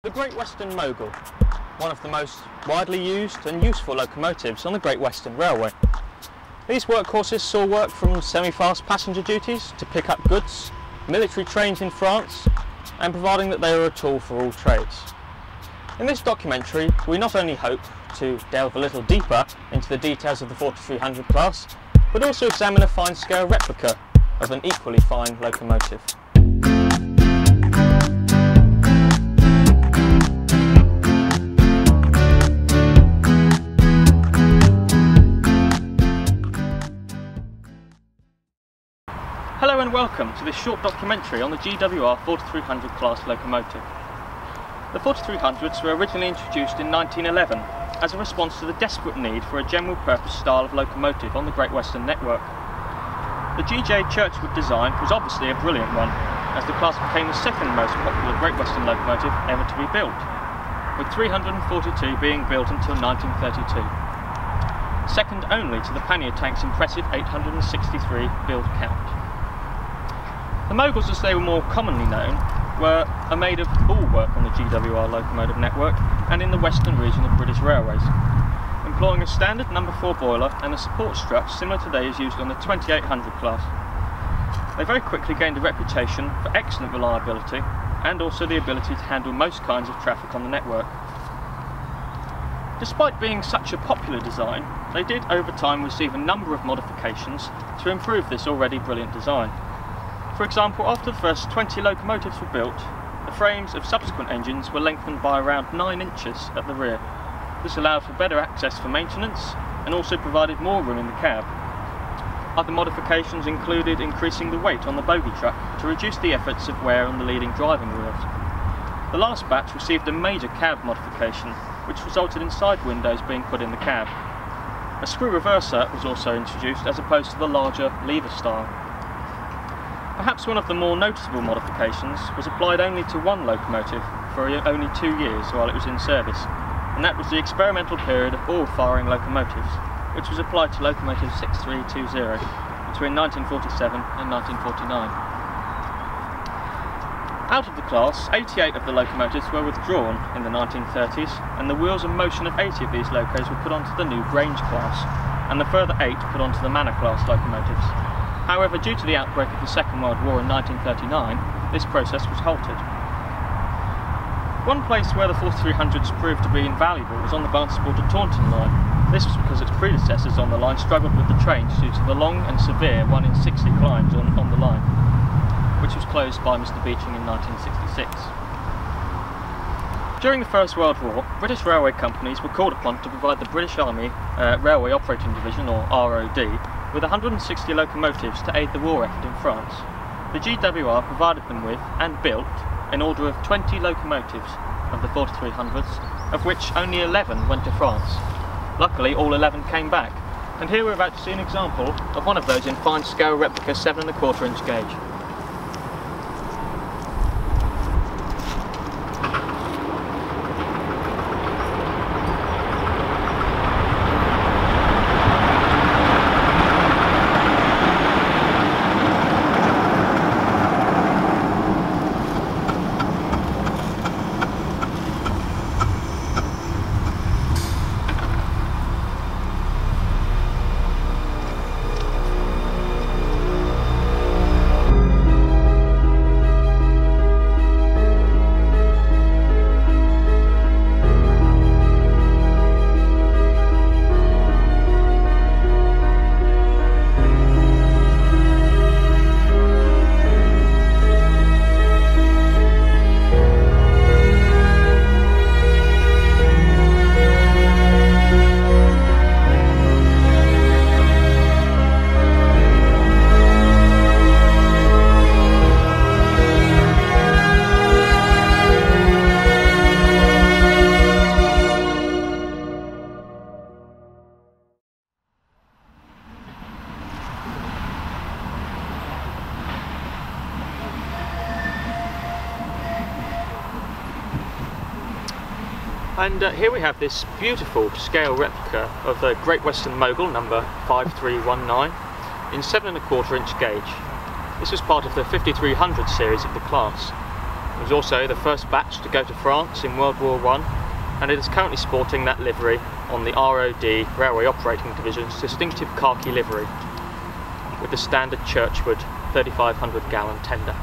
The Great Western Mogul, one of the most widely used and useful locomotives on the Great Western Railway. These workhorses saw work from semi-fast passenger duties to pick up goods, military trains in France, and providing that they were a tool for all trades. In this documentary, we not only hope to delve a little deeper into the details of the 4300 class, but also examine a fine-scale replica of an equally fine locomotive. Hello and welcome to this short documentary on the GWR 4300 class locomotive. The 4300s were originally introduced in 1911 as a response to the desperate need for a general purpose style of locomotive on the Great Western network. The GJ Churchwood design was obviously a brilliant one, as the class became the second most popular Great Western locomotive ever to be built, with 342 being built until 1932. Second only to the pannier tank's impressive 863 build count. The Moguls, as they were more commonly known, are made of all work on the GWR locomotive network and in the western region of British Railways, employing a standard number 4 boiler and a support strut similar to those used on the 2800 class. They very quickly gained a reputation for excellent reliability and also the ability to handle most kinds of traffic on the network. Despite being such a popular design, they did over time receive a number of modifications to improve this already brilliant design. For example, after the first 20 locomotives were built, the frames of subsequent engines were lengthened by around 9 inches at the rear. This allowed for better access for maintenance and also provided more room in the cab. Other modifications included increasing the weight on the bogie truck to reduce the efforts of wear on the leading driving wheels. The last batch received a major cab modification, which resulted in side windows being put in the cab. A screw reverser was also introduced as opposed to the larger lever style. Perhaps one of the more noticeable modifications was applied only to one locomotive for only 2 years while it was in service, and that was the experimental period of all firing locomotives, which was applied to locomotive 6320 between 1947 and 1949. Out of the class, 88 of the locomotives were withdrawn in the 1930s, and the wheels and motion of 80 of these locos were put onto the new Grange class, and the further 8 put onto the Manor class locomotives. However, due to the outbreak of the Second World War in 1939, this process was halted. One place where the 4300s proved to be invaluable was on the Barnstaple to Taunton line. This was because its predecessors on the line struggled with the trains due to the long and severe 1 in 60 climbs on the line, which was closed by Mr. Beeching in 1966. During the First World War, British railway companies were called upon to provide the British Army Railway Operating Division, or ROD, with 160 locomotives to aid the war effort in France. The GWR provided them with, and built, an order of 20 locomotives of the 4300s, of which only 11 went to France. Luckily, all 11 came back, and here we're about to see an example of one of those in fine-scale replica 7¼ inch gauge. And here we have this beautiful scale replica of the Great Western Mogul number 5319 in 7¼ inch gauge. This was part of the 5300 series of the class. It was also the first batch to go to France in World War I, and it is currently sporting that livery on the ROD, Railway Operating Division's distinctive khaki livery, with the standard Churchwood 3,500 gallon tender.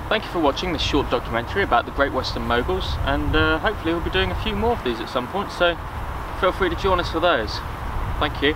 Thank you for watching this short documentary about the Great Western Moguls, and hopefully we'll be doing a few more of these at some point, so feel free to join us for those. Thank you.